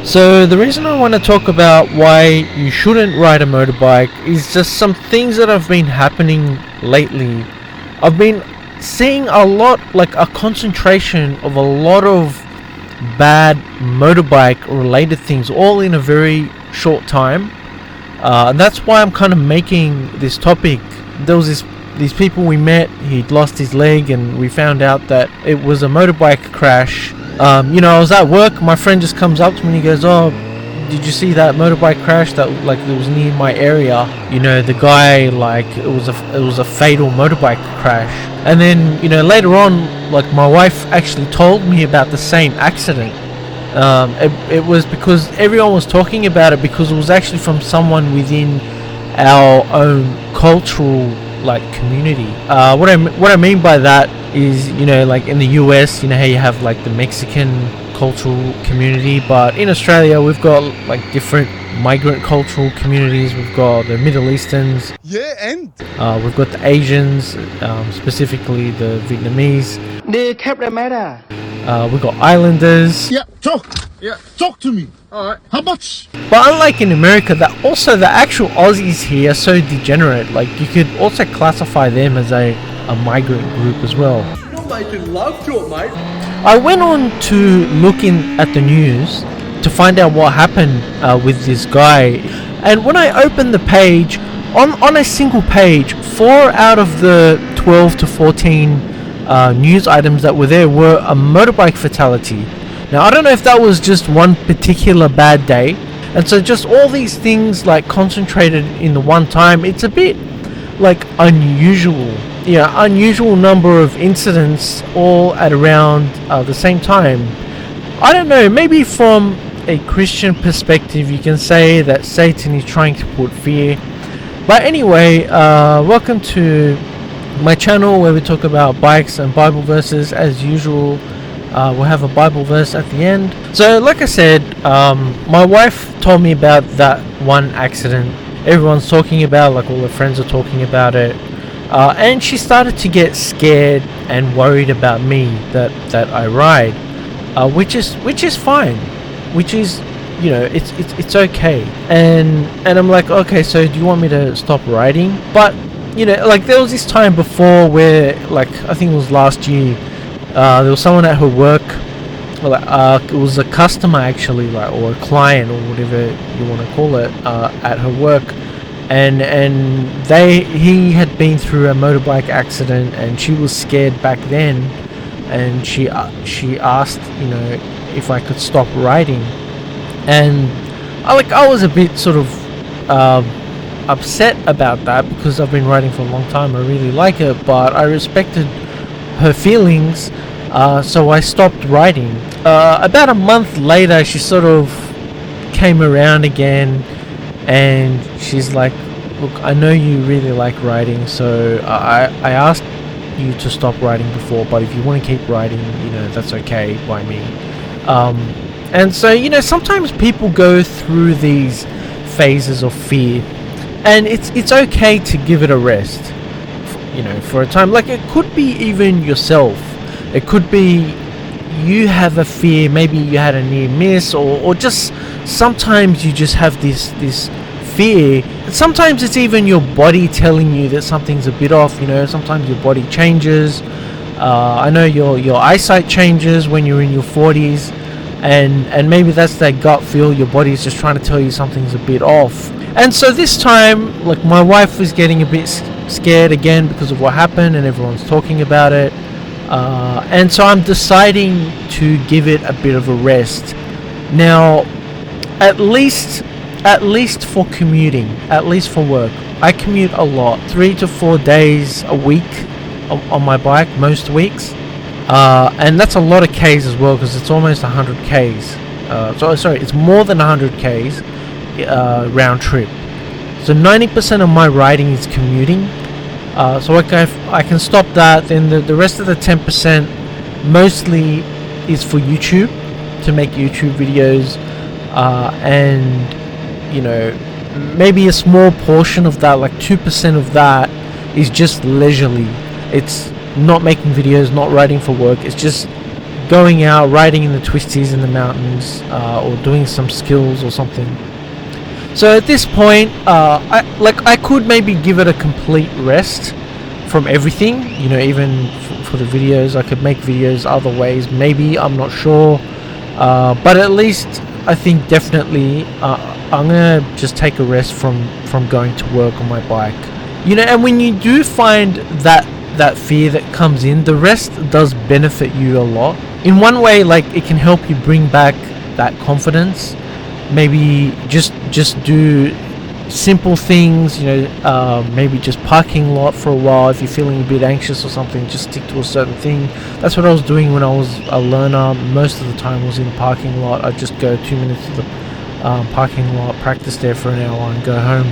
So the reason I want to talk about why you shouldn't ride a motorbike is just some things that have been happening lately. I've been seeing a lot, like a concentration of a lot of bad motorbike related things all in a very short time. And that's why I'm kind of making this topic. There was these people we met, he'd lost his leg, and we found out that it was a motorbike crash. I was at work, my friend just comes up to me and he goes, "Oh, did you see that motorbike crash that it was near my area? The guy, it was a fatal motorbike crash." And then, later on, my wife actually told me about the same accident. It was because everyone was talking about it, because it was actually from someone within our own cultural community. What I mean by that is, in the US, how you have the Mexican cultural community, but in Australia we've got different migrant cultural communities. We've got the Middle Easterns, and we've got the Asians, specifically the Vietnamese. We've got Islanders. Talk to me. All right, how much? But unlike in America, the actual Aussies here are so degenerate. You could also classify them as a migrant group as well. You're making love to it, mate. I went on to look at the news to find out what happened with this guy, and when I opened the page, on a single page, 4 out of the 12 to 14 news items that were there were a motorbike fatality. Now, I don't know if that was just one particular bad day, and so just all these things concentrated in the one time, it's a bit unusual. Unusual number of incidents all at around the same time. I don't know, maybe from a Christian perspective you can say that Satan is trying to put fear. But anyway, welcome to my channel where we talk about bikes and Bible verses. As usual, we'll have a Bible verse at the end. So like I said, my wife told me about that one accident. Everyone's talking about, all her friends are talking about it. And she started to get scared and worried about me that I ride, which is fine, which is it's okay. And I'm like, okay, so do you want me to stop riding? But there was this time before where I think it was last year, there was someone at her work, it was a customer actually, or a client or whatever you want to call it, at her work. And he had been through a motorbike accident, and she was scared back then, and she asked if I could stop riding, and I was a bit sort of upset about that, because I've been riding for a long time. I really like it, but I respected her feelings, so I stopped riding. About a month later, she sort of came around again. And she's like, "Look, I know you really like riding, so I asked you to stop riding before, but if you want to keep riding, that's okay by me." And so, sometimes people go through these phases of fear, and it's okay to give it a rest, for a time. It could be even yourself. It could be you have a fear, maybe you had a near miss, or just sometimes you just have this fear. Sometimes it's even your body telling you that something's a bit off. Sometimes your body changes. I know your eyesight changes when you're in your 40s, and maybe that's that gut feel. Your body's just trying to tell you something's a bit off. And so this time, my wife was getting a bit scared again because of what happened, and everyone's talking about it. And so I'm deciding to give it a bit of a rest. Now, at least for commuting, at least for work, I commute a lot, 3 to 4 days a week on my bike, most weeks. And that's a lot of Ks as well, because it's almost 100 Ks. It's more than 100 Ks round trip. So 90% of my riding is commuting. So I can stop that. Then the rest of the 10% mostly is for YouTube, to make YouTube videos, and maybe a small portion of that, 2% of that, is just leisurely. It's not making videos, not writing for work. It's just going out riding in the twisties in the mountains, or doing some skills or something. So at this point, I could maybe give it a complete rest from everything, even for the videos. I could make videos other ways, maybe, I'm not sure, but at least I think definitely I'm gonna just take a rest from going to work on my bike. And when you do find that fear that comes in, the rest does benefit you a lot. In one way, like, it can help you bring back that confidence. Maybe just do simple things, maybe just parking lot for a while. If you're feeling a bit anxious or something, just stick to a certain thing. That's what I was doing when I was a learner. Most of the time was in the parking lot. I'd just go 2 minutes to the parking lot, practice there for an hour and go home.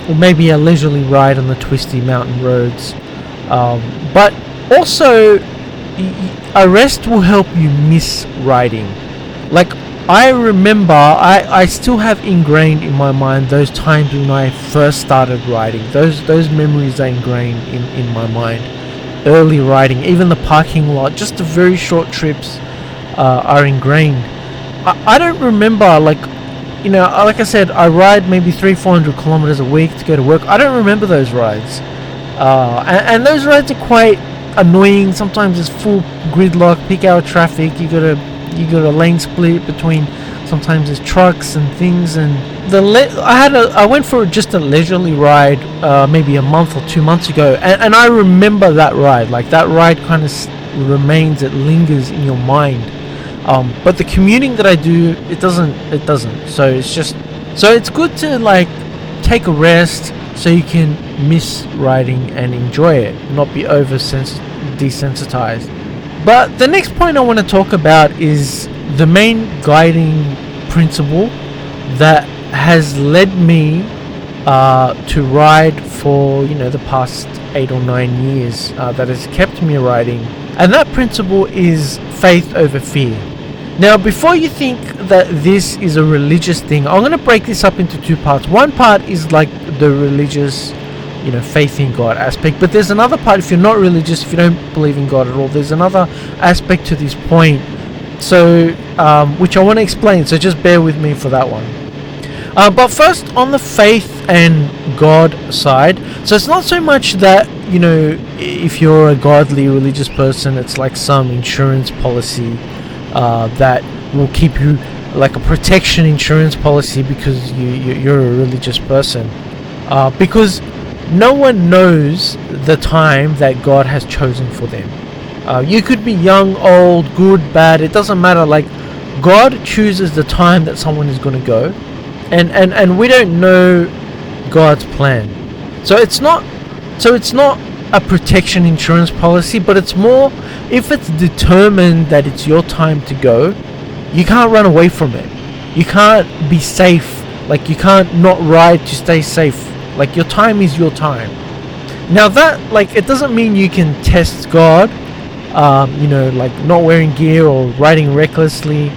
Or maybe a leisurely ride on the twisty mountain roads. But also, a rest will help you miss riding. Like, I remember, I still have ingrained in my mind those times when I first started riding. Those memories are ingrained in my mind. Early riding, even the parking lot, just the very short trips are ingrained. I don't remember, like I said, I ride maybe 300-400 kilometers a week to go to work. I don't remember those rides. And those rides are quite annoying. Sometimes it's full gridlock, peak hour traffic. You got a lane split between, sometimes there's trucks and things. And I went for just a leisurely ride maybe a month or 2 months ago, and I remember that ride. Like, that ride kind of remains, it lingers in your mind. But the commuting that I do, it doesn't. So it's good to, like, take a rest so you can miss riding and enjoy it, not be desensitized. But the next point I want to talk about is the main guiding principle that has led me to ride for the past 8 or 9 years, that has kept me riding, and that principle is faith over fear. Now, before you think that this is a religious thing, I'm going to break this up into two parts. One part is like the religious, faith in God aspect, but there's another part. If you're not religious, if you don't believe in God at all, there's another aspect to this point, so which I want to explain, so just bear with me for that one. But first, on the faith and God side, so it's not so much that, if you're a godly religious person, it's like some insurance policy that will keep you, like a protection insurance policy, because you're a religious person, because no one knows the time that God has chosen for them. You could be young, old, good, bad, it doesn't matter. Like, God chooses the time that someone is going to go, and we don't know God's plan. So it's not a protection insurance policy, but it's more, if it's determined that it's your time to go, you can't run away from it. You can't be safe. Like, you can't not ride to stay safe. Like, your time is your time. Now, that, like, it doesn't mean you can test God, like not wearing gear or riding recklessly,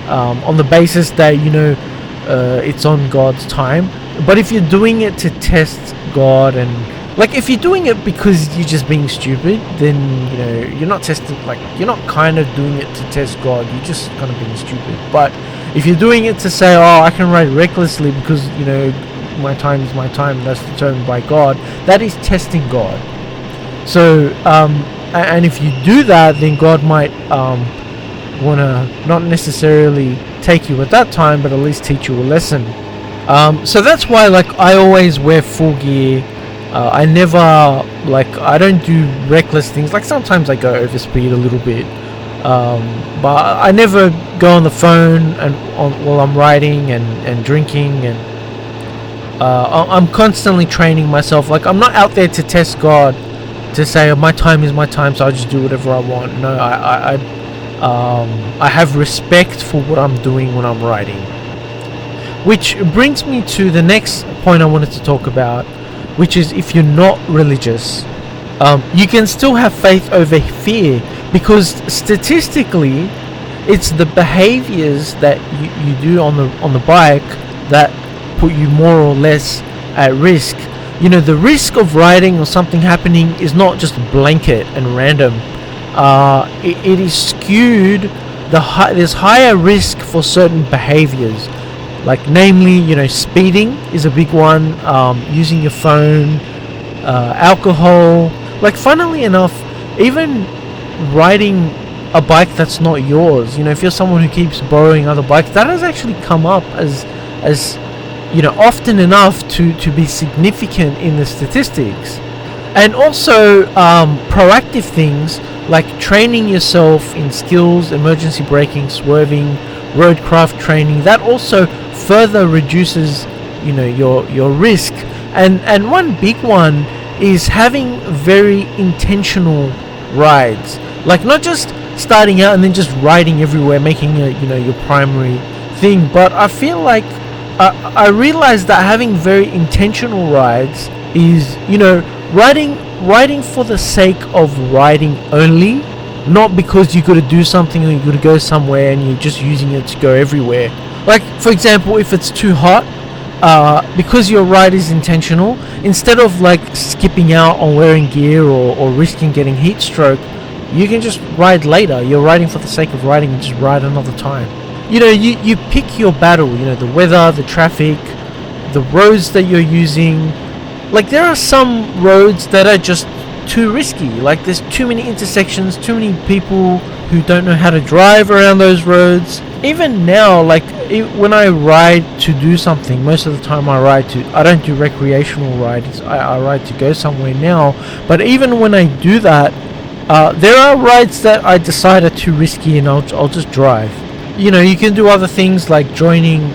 on the basis that it's on God's time. But if you're doing it to test God, and like, if you're doing it because you're just being stupid, then you're not testing. Like, you're not kind of doing it to test God. You're just kind of being stupid. But if you're doing it to say, oh, I can ride recklessly because my time is my time, that's determined by God, that is testing God. So and if you do that, then God might want to not necessarily take you at that time, but at least teach you a lesson. So that's why, like, I always wear full gear. I never, I don't do reckless things. Like, sometimes I go over speed a little bit, but I never go on the phone while I'm riding and drinking, and I'm constantly training myself. Like, I'm not out there to test God, to say, oh, my time is my time, so I'll just do whatever I want. No, I have respect for what I'm doing when I'm riding. Which brings me to the next point I wanted to talk about, which is, if you're not religious, you can still have faith over fear, because statistically, it's the behaviors that you do on the bike that put you more or less at risk. The risk of riding or something happening is not just blanket and random. it is skewed. There's higher risk for certain behaviors, like namely, speeding is a big one. Using your phone, alcohol. Like, funnily enough, even riding a bike that's not yours. If you're someone who keeps borrowing other bikes, that has actually come up as often enough to be significant in the statistics. And also proactive things like training yourself in skills, emergency braking, swerving, roadcraft training, that also further reduces your risk. And one big one is having very intentional rides, like not just starting out and then just riding everywhere, making it your primary thing. But I feel like I realized that having very intentional rides is riding for the sake of riding only, not because you got to do something or you got to go somewhere and you're just using it to go everywhere. Like, for example, if it's too hot, because your ride is intentional, instead of like skipping out on wearing gear or risking getting heat stroke, you can just ride later. You're riding for the sake of riding and just ride another time. You pick your battle, the weather, the traffic, the roads that you're using. Like, there are some roads that are just too risky. Like, there's too many intersections, too many people who don't know how to drive around those roads. Even now, like, when I ride to do something, most of the time I don't do recreational rides, I ride to go somewhere now. But even when I do that, there are rides that I decide are too risky and I'll just drive. You can do other things like joining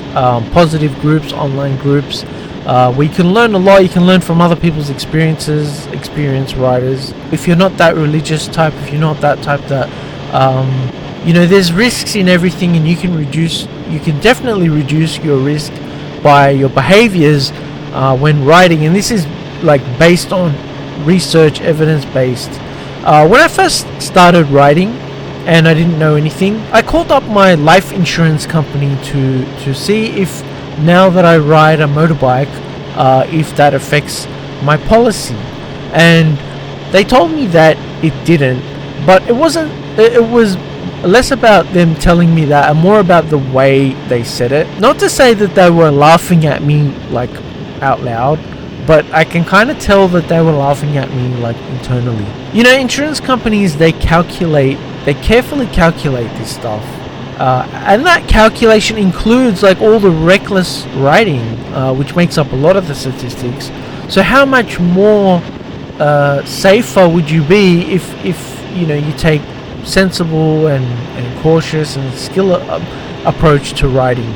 positive groups, online groups, where you can learn a lot. You can learn from other people's experiences, experienced riders. If you're not that religious type, if you're not that type that, there's risks in everything, and you can definitely reduce your risk by your behaviors when riding. And this is like based on research, evidence-based. When I first started riding and I didn't know anything, I called up my life insurance company to see if, now that I ride a motorbike, if that affects my policy. And they told me that it didn't, but it was less about them telling me that and more about the way they said it. Not to say that they were laughing at me like out loud, but I can kind of tell that they were laughing at me like internally. Insurance companies, they carefully calculate this stuff. And that calculation includes like all the reckless riding, which makes up a lot of the statistics. So how much more safer would you be if you take sensible and cautious and skill approach to riding?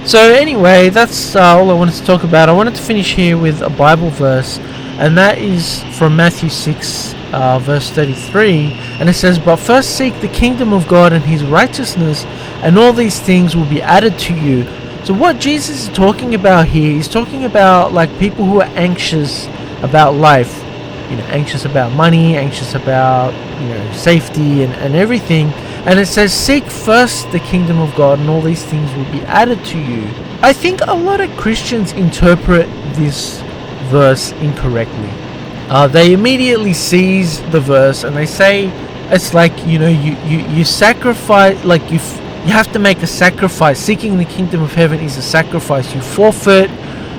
So anyway, that's all I wanted to talk about. I wanted to finish here with a Bible verse, and that is from Matthew 6 verse 33, and it says, "But first seek the kingdom of God and his righteousness, and all these things will be added to you." So what Jesus is talking about here, he's talking about like people who are anxious about life, anxious about money, anxious about safety and everything. And it says, seek first the kingdom of God and all these things will be added to you. I think a lot of Christians interpret this verse incorrectly. They immediately seize the verse and they say it's like you sacrifice, like you have to make a sacrifice. Seeking the kingdom of heaven is a sacrifice. You forfeit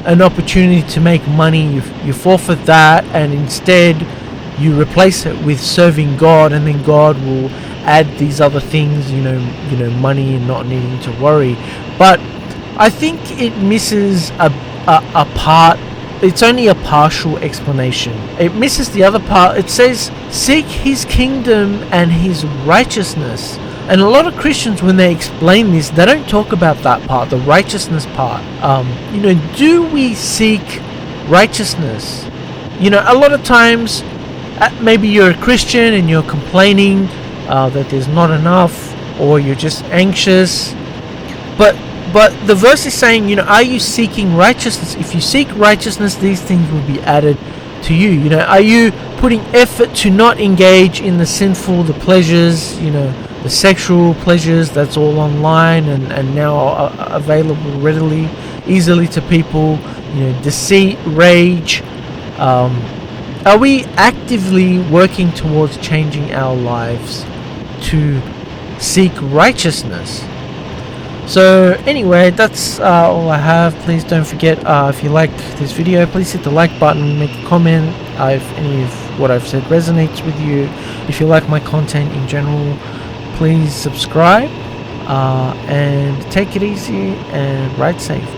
an opportunity to make money, you forfeit that, and instead you replace it with serving God, and then God will add these other things, money and not needing to worry. But I think it misses a part. It's only a partial explanation. It misses the other part. It says, seek his kingdom and his righteousness. And a lot of Christians, when they explain this, they don't talk about that part, the righteousness part. Do we seek righteousness? A lot of times, maybe you're a Christian and you're complaining that there's not enough, or you're just anxious. But the verse is saying, are you seeking righteousness? If you seek righteousness, these things will be added to you. Are you putting effort to not engage in the sinful, the pleasures, the sexual pleasures that's all online and now available easily to people, deceit, rage, Are we actively working towards changing our lives to seek righteousness? So anyway, that's all I have. Please don't forget, if you like this video, please hit the like button, make a comment if any of what I've said resonates with you. If you like my content in general, please subscribe, and take it easy and ride safe.